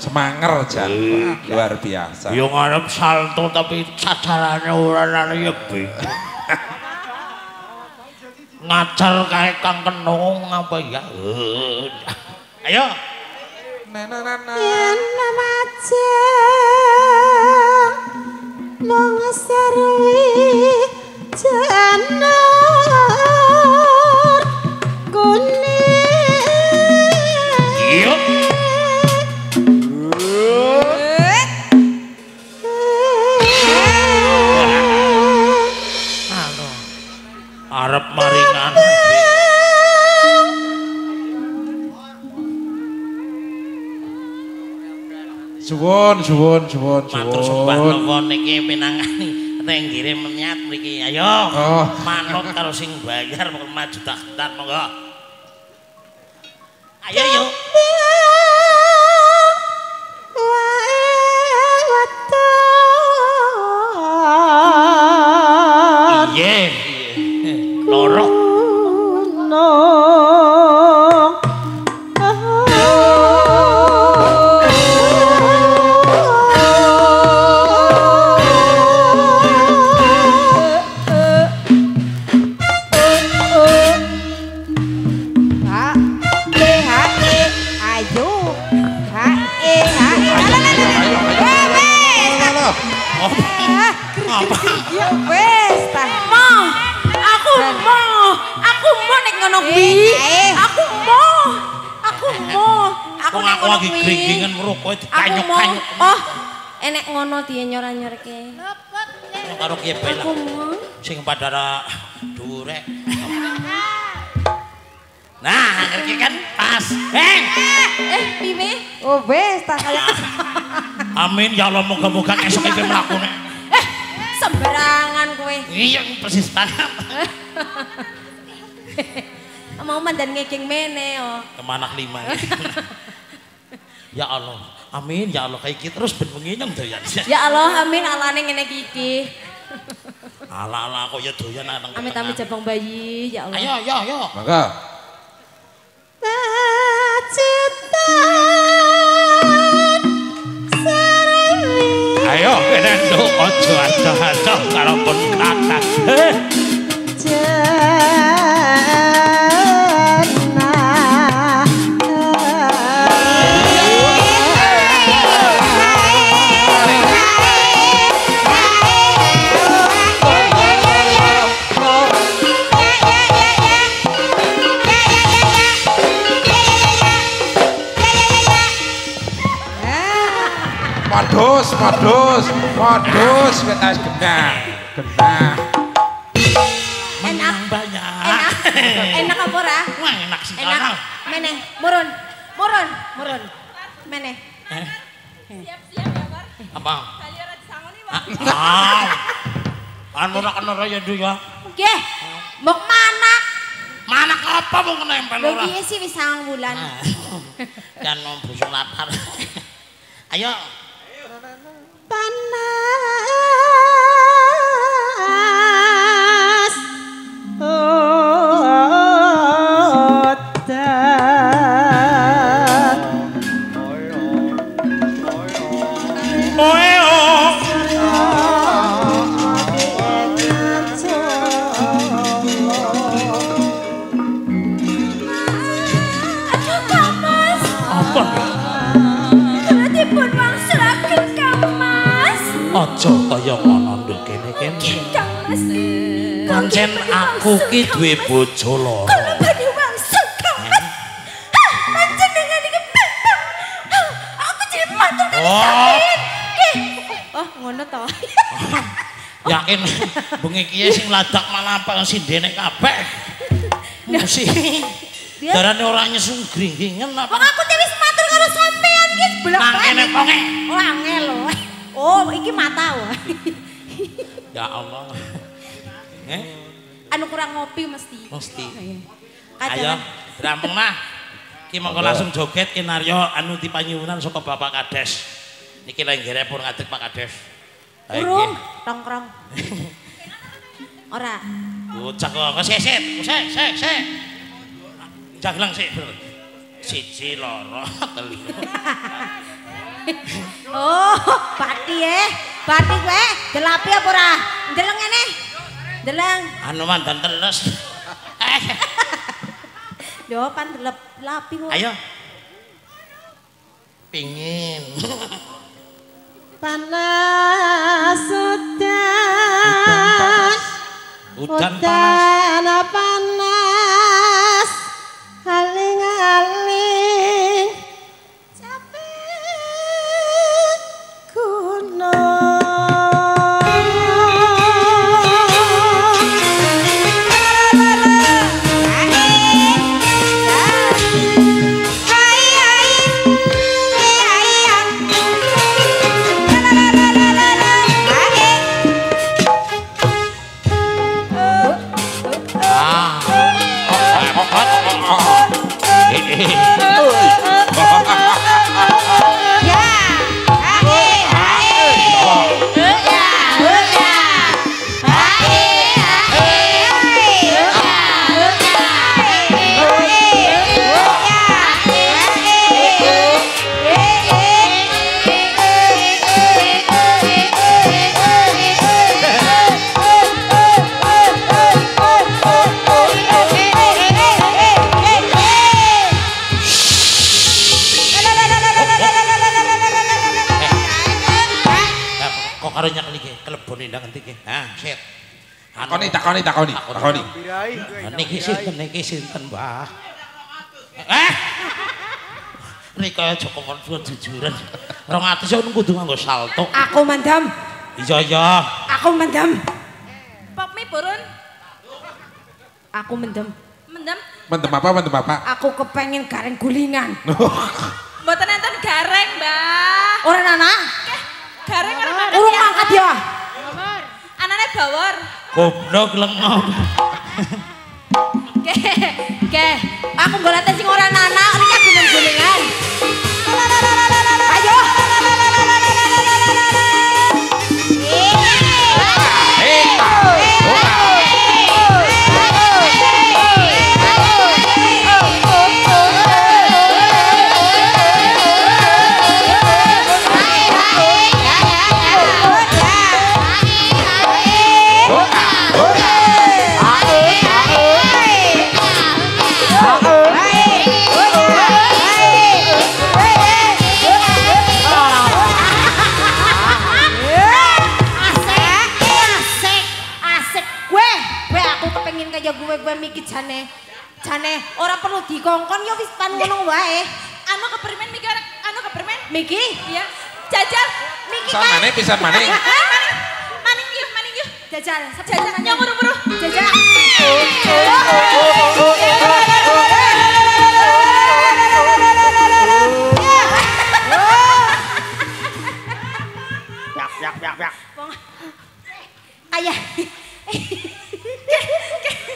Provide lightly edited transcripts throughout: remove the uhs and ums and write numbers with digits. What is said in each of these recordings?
Semanger jan luar biasa. Yo ngarep salto tapi cacarane ora nang yebi. Ngacal kae Kang Kenung apa ya? Ayo. Yen maca mung serwi jana kuning. Iya. Arep maringan. Suwun. Matur sembah nuwun niki pinangani teng ngirim menyat mriki. Ayo. Oh. Manut karo sing bayar maju daftar monggo. Ayo yuk. Iya. Loro. Ya wes ta. Aku mau nek ngono kuwi. Aku nek Aku lagi gringgingan merokok dikanyuk-kanyuk. Oh, enek ngono dia nyor-nyorke. Karo kiye pelak. Aku mau. Sing padara durek. Nah, iki kan pas. Heng. Piye? Oh wes ta kaya. Amin ya Allah moga-moga esuk iki mlakune. Sembarangan kowe. Iya persis banget. Mau mandan ngegeng mene yo. Kemana kelima. Ya Allah. Amin ya Allah kayak gitu terus ben wengi nyong doyan. Ya Allah, amin alane ngene iki. Ala-ala kok ya doyan nang. Amit-amit jabang bayi, ya Allah. Ayo. Mangga. Ayo kene nduk aja adoh-adoh karo pun kata. Modus kita genah. Menang banyak. Enak apa ora? Wah, enak sih. Enak. Meneh, murun. Meneh. Siap-siap ya, Bar. Apa? Kali ora disangoni, Pak. Anu ora kena ya Du ya. Nggih. Mbok manak. Manak apa mau nempel Lho ora? piye sih wis 9 bulan. Kan mau busuk lapar. Ayo. Panas. Aja kaya ngono nduk kene-kene. Pancen aku ki duwe bojo loro. Kalau bani wangsul Kang. Panjenengan iki bebas. Aku jadi mantu. Oh, ngono to. yakin bengi kiye sing ladak malah apa sindene kabeh. Musi. Darane ora nyesung gringgingen apa. Wong aku wis matur karo sampean iki blok. Nangkene konge. Oh angel lho. Oh iki mata wae. Ya Allah. Anu kurang ngopi mesti. Mesti. Ayo, rampung mah. Ki monggo langsung joget kinaryo anu dipanyuwunan saka Bapak Kades. Niki lenggere pun ngadeg Pak Kades. Urung, tongkrong. Ora. Bocah kok seset, sik. Jaglang sik. Siji loro telu. Oh, Pati Pati kowe delapi apa ora? Ndeleng ngene. Ndeleng. Anu mandan teles. Yo pan lapi kok. Ayo. Pingin. Panas Udan panas. Panas. Aling-aling. Capek gunung. Karo nyakli ki klebone ndang endi ki. Ha, sit. Takoni. Niki sinten, Mbah? Nika Joko Warso jujuran. 200 yo kudu nganggo salto. Aku mendem. Iya. Aku mendem. Pop mie burun. Aku mendem. Mendem. Mendem apa? Aku kepengen gareng gulingan. Mboten enten gareng, Mbah. Ora nana. Gareng ora mangkat. Urung mangkat ya. Anane bawor. Goblok lengok. Oke. Aku golate sing ora nana, iki guling-gulingan. Ayo. Gue mikir jane ora perlu dikongkon ya wis pan ngono wae. Anu keprimen Miki anu keprimen? Miki? Iya. Jajal. Miki Pisan maning. Maning yuk. Jajal. Jajal nyong buru-buru. Jajal. Yak. Ayah.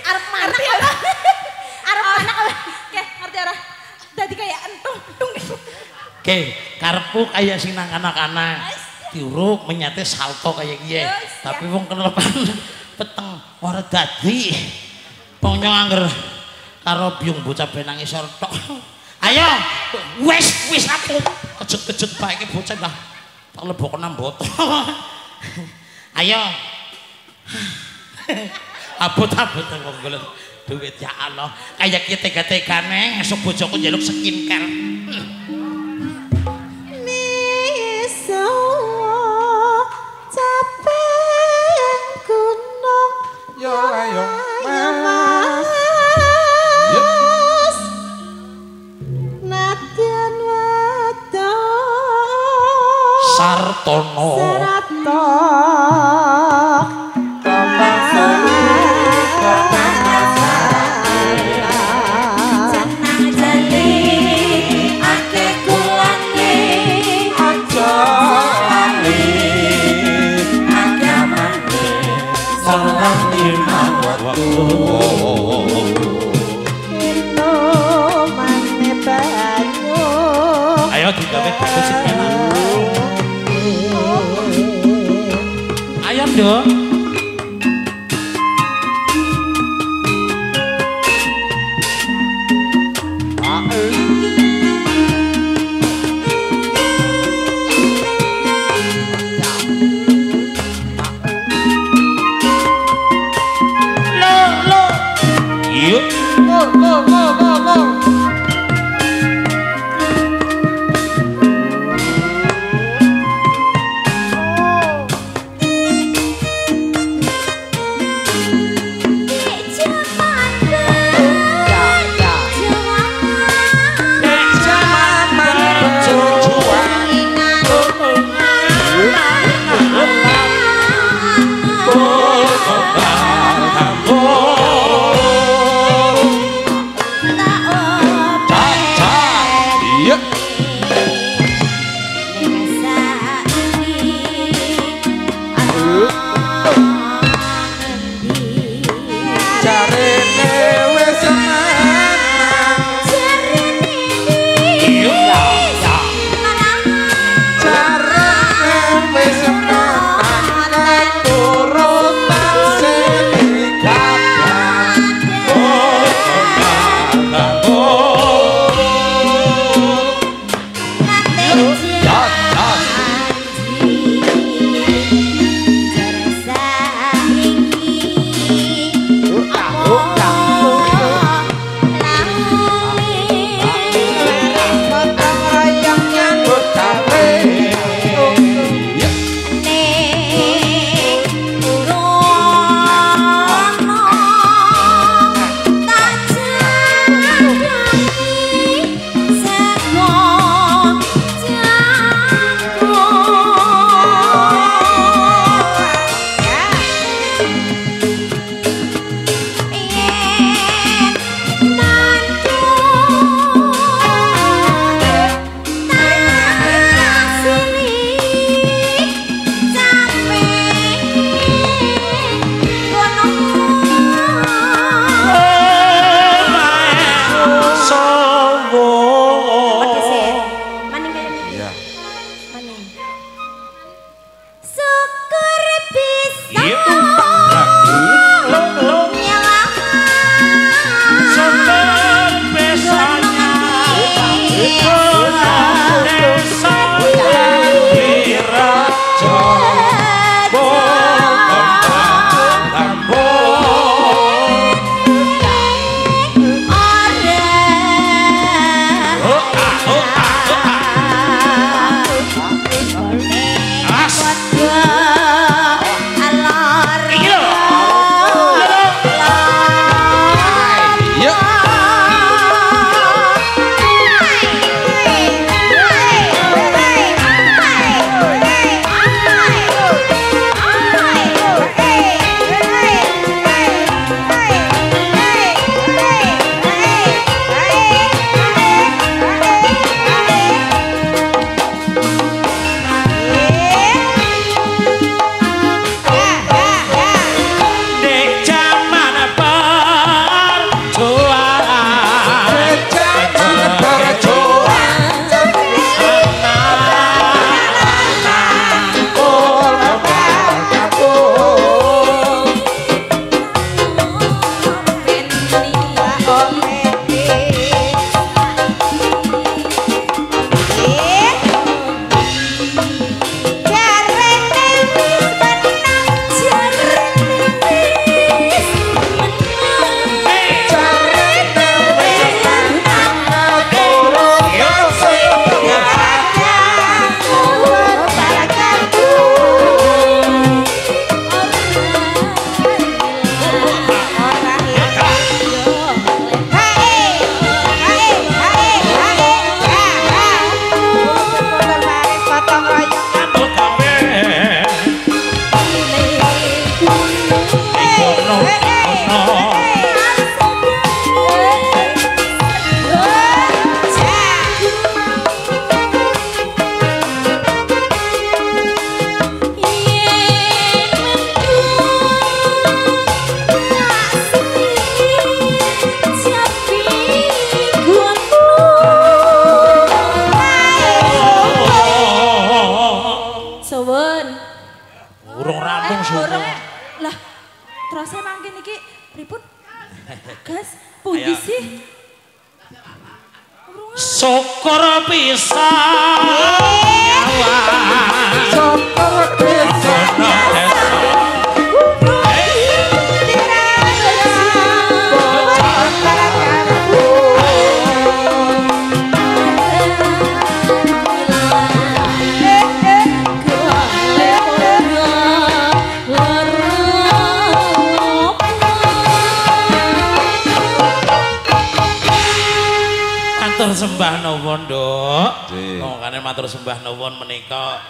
Arep mana apa? Arep mana apa? Oke, ngerti ora? Dadi kayak entung. Oke, karepku kayak sing nang anak-anak. Diuruk menyate salto kayak kiye. Tapi wong kelepan peteng ora dadi. Wong nyong angger karo biung bocah ben nang isor tok. Ayo, wis aku. Kejet-kejet bae iki bocah lah. Tak lebok nang botol. Ayo. Abot-abot wong golek duit ya Allah. Kayak ki tega-tegane esuk bojoku njaluk skincare. Miso capek gunung. Yo ayo. Mas. Nadyan wedok. Sartono. Seratok. salah limang waktu Ino mane banyu ayo digawe dadi sing enak ayo dong Terus saya mangkin iki pripun? Gas, pundi sih? Syukur pisan nyawa. Syukur pisan. Matur sembah nuwun, Nduk. Nggih. Mongkane matur sembah nuwun menika